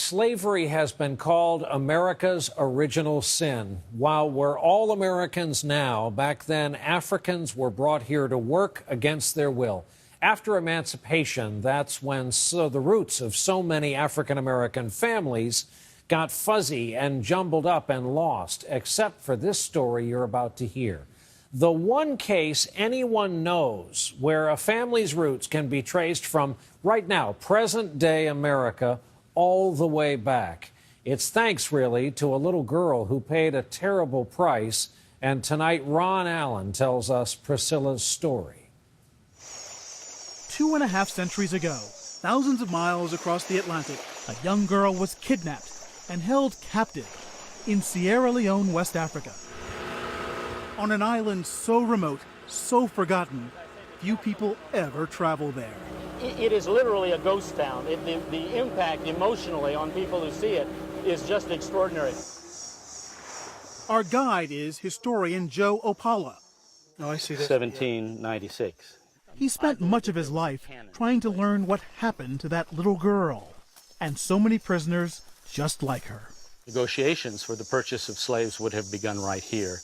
Slavery has been called America's original sin. While we're all Americans now, back then Africans were brought here to work against their will. After emancipation, that's when the roots of so many African American families got fuzzy and jumbled up and lost, except for this story you're about to hear. The one case anyone knows where a family's roots can be traced from right now, present-day America, all the way back. It's thanks, really, to a little girl who paid a terrible price, and tonight Ron Allen tells us Priscilla's story. 2.5 centuries ago, thousands of miles across the Atlantic, a young girl was kidnapped and held captive in Sierra Leone, West Africa. On an island so remote, so forgotten, few people ever travel there. It is literally a ghost town. The impact emotionally on people who see it is just extraordinary. Our guide is historian Joe Opala. Oh, I see this. 1796. He spent much of his life trying to learn what happened to that little girl, and so many prisoners just like her. Negotiations for the purchase of slaves would have begun right here.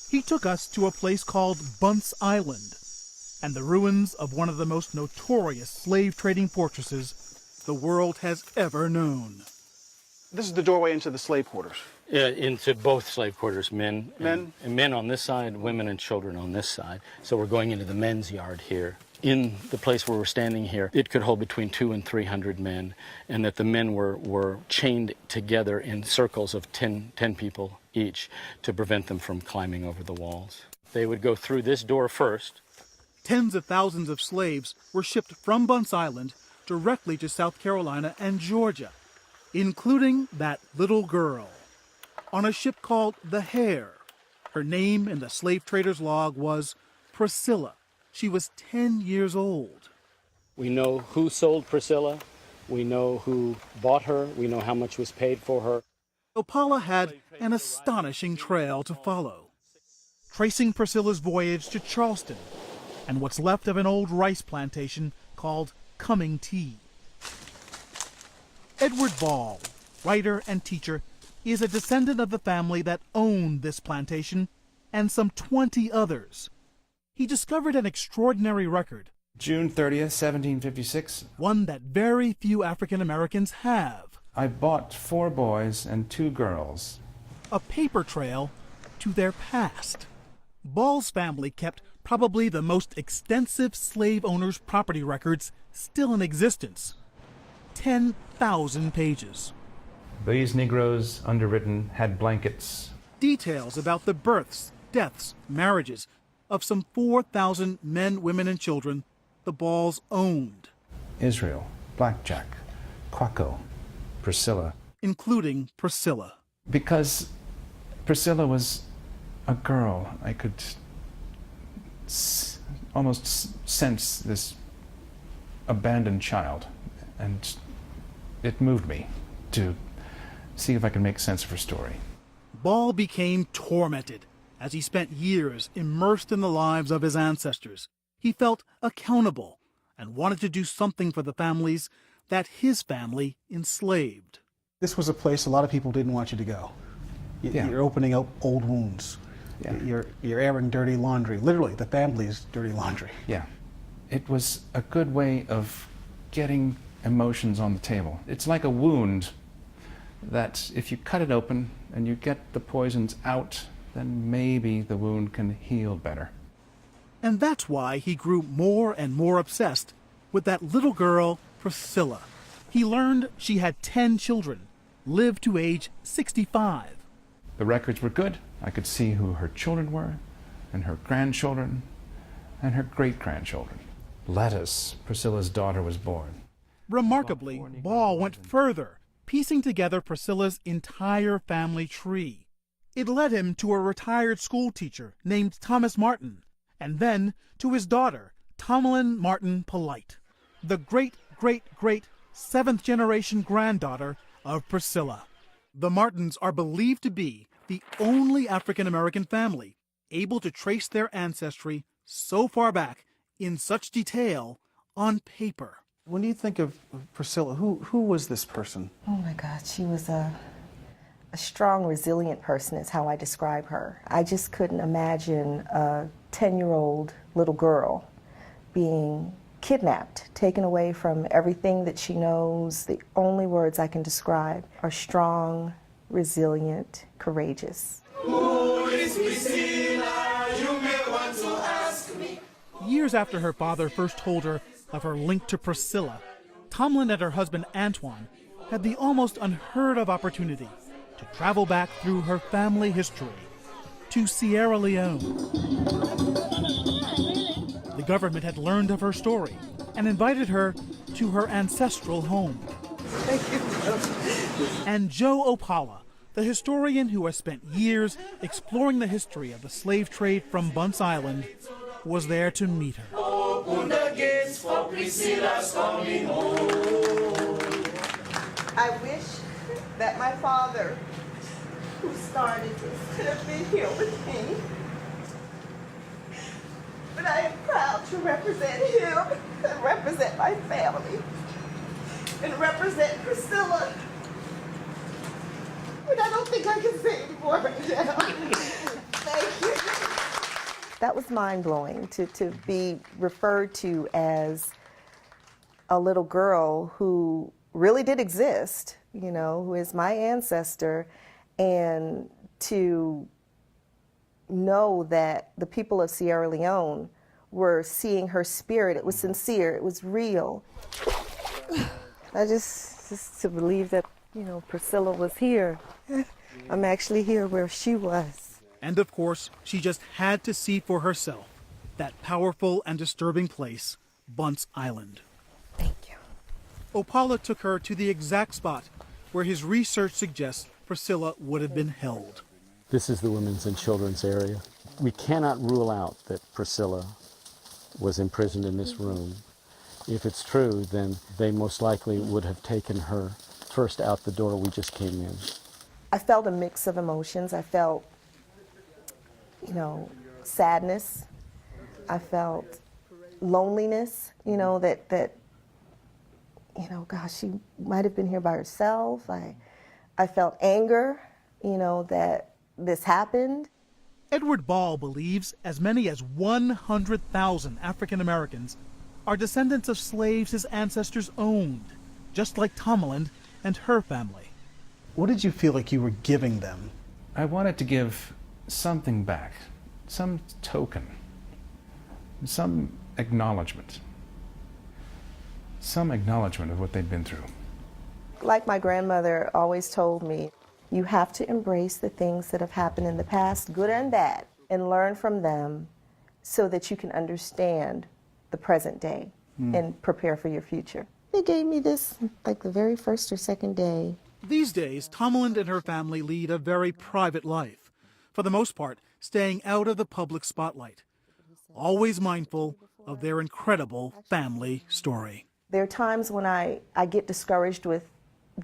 He took us to a place called Bunce Island and the ruins of one of the most notorious slave trading fortresses the world has ever known. This is the doorway into the slave quarters. Into both slave quarters, men on this side, women and children on this side. So we're going into the men's yard here. In the place where we're standing here, it could hold between 200 and 300 men, and that the men were chained together in circles of 10 people each to prevent them from climbing over the walls. They would go through this door first. Tens of thousands of slaves were shipped from Bunce Island directly to South Carolina and Georgia, including that little girl, on a ship called the Hare. Her name in the slave trader's log was Priscilla. She was 10 years old. We know who sold Priscilla. We know who bought her. We know how much was paid for her. Opala had an astonishing trail to follow, tracing Priscilla's voyage to Charleston and what's left of an old rice plantation called Cumming Tea. Edward Ball, writer and teacher, is a descendant of the family that owned this plantation and some 20 others. He discovered an extraordinary record. June 30th, 1756. One that very few African Americans have. I bought 4 boys and 2 girls. A paper trail to their past. Ball's family kept probably the most extensive slave owners' property records still in existence. 10,000 pages. These Negroes, underwritten, had blankets. Details about the births, deaths, marriages of some 4,000 men, women, and children the Balls owned. Israel, Blackjack, Quaco, Priscilla. Including Priscilla. Because Priscilla was a girl, I could almost sense this abandoned child, and it moved me to see if I could make sense of her story. Ball became tormented as he spent years immersed in the lives of his ancestors. He felt accountable and wanted to do something for the families that his family enslaved. This was a place a lot of people didn't want you to go. You're opening up old wounds. Yeah. You're airing dirty laundry, literally the family's dirty laundry. Yeah. It was a good way of getting emotions on the table. It's like a wound that if you cut it open and you get the poisons out, then maybe the wound can heal better. And that's why he grew more and more obsessed with that little girl, Priscilla. He learned she had 10 children, lived to age 65. The records were good. I could see who her children were, and her grandchildren, and her great-grandchildren. Lettuce, Priscilla's daughter, was born. Remarkably, Ball went further, piecing together Priscilla's entire family tree. It led him to a retired school teacher named Thomas Martin, and then to his daughter, Tomlin Martin Polite, the great-great-great 7th-generation granddaughter of Priscilla. The Martins are believed to be the only African-American family able to trace their ancestry so far back in such detail on paper. When you think of Priscilla, who was this person? Oh my God, she was a strong, resilient person is how I describe her. I just couldn't imagine a 10-year-old little girl being kidnapped, taken away from everything that she knows. The only words I can describe are strong, resilient, courageous. Who is Priscilla? You may want to ask me. Years after her father first told her of her link to Priscilla, Tomlin and her husband Antoine had the almost unheard of opportunity to travel back through her family history to Sierra Leone. The government had learned of her story and invited her to her ancestral home. And Joe Opala, the historian who has spent years exploring the history of the slave trade from Bunce Island, was there to meet her. Open the gates for Priscilla's coming home. I wish that my father, who started this, could have been here with me. But I am proud to represent him and represent my family and represent Priscilla. But I don't think I can say any more right now. Thank you. That was mind-blowing to be referred to as a little girl who really did exist, you know, who is my ancestor, and to know that the people of Sierra Leone were seeing her spirit. It was sincere, it was real. I just to believe that, you know, Priscilla was here. I'm actually here where she was. And of course, she just had to see for herself that powerful and disturbing place, Bunce Island. Thank you. Opala took her to the exact spot where his research suggests Priscilla would have been held. This is the women's and children's area. We cannot rule out that Priscilla was imprisoned in this room. If it's true, then they most likely would have taken her first out the door we just came in. I felt a mix of emotions. I felt, you know, sadness. I felt loneliness, you know, that you know, gosh, she might have been here by herself. I felt anger, you know, that this happened. Edward Ball believes as many as 100,000 African Americans are descendants of slaves his ancestors owned, just like Tomlin and her family. What did you feel like you were giving them? I wanted to give something back, some token, some acknowledgement of what they'd been through. Like my grandmother always told me, you have to embrace the things that have happened in the past, good and bad, and learn from them so that you can understand the present day and prepare for your future. They gave me this like the very first or second day. These days, Tomlin and her family lead a very private life, for the most part, staying out of the public spotlight, always mindful of their incredible family story. There are times when I get discouraged with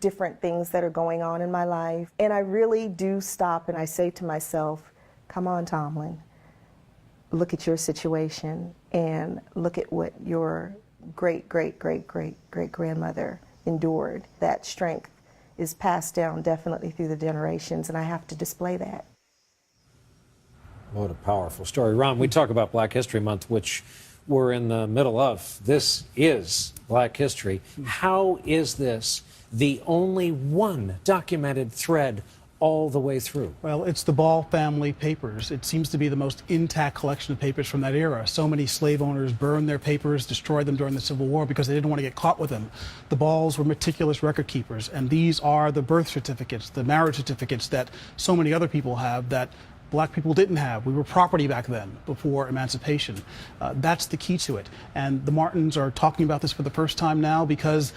different things that are going on in my life, and I really do stop and I say to myself, come on, Tomlin, look at your situation and look at what your great-great-great-great-great-grandmother endured. That strength is passed down definitely through the generations, and I have to display that. What a powerful story. Ron, we talk about Black History Month, which we're in the middle of. This is Black history. How is this the only one documented thread all the way through? Well, it's the Ball family papers. It seems to be the most intact collection of papers from that era. So many slave owners burned their papers, destroyed them during the Civil War because they didn't want to get caught with them. The Balls were meticulous record keepers, and these are the birth certificates, the marriage certificates that so many other people have that Black people didn't have. We were property back then, before emancipation. That's the key to it. And the Martins are talking about this for the first time now because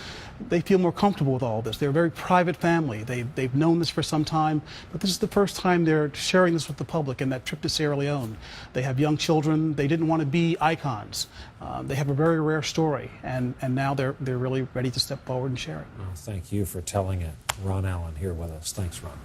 they feel more comfortable with all this. They're a very private family. They've known this for some time, but this is the first time they're sharing this with the public in that trip to Sierra Leone. They have young children. They didn't want to be icons. They have a very rare story, and now they're really ready to step forward and share it. Well, thank you for telling it. Ron Allen here with us. Thanks, Ron.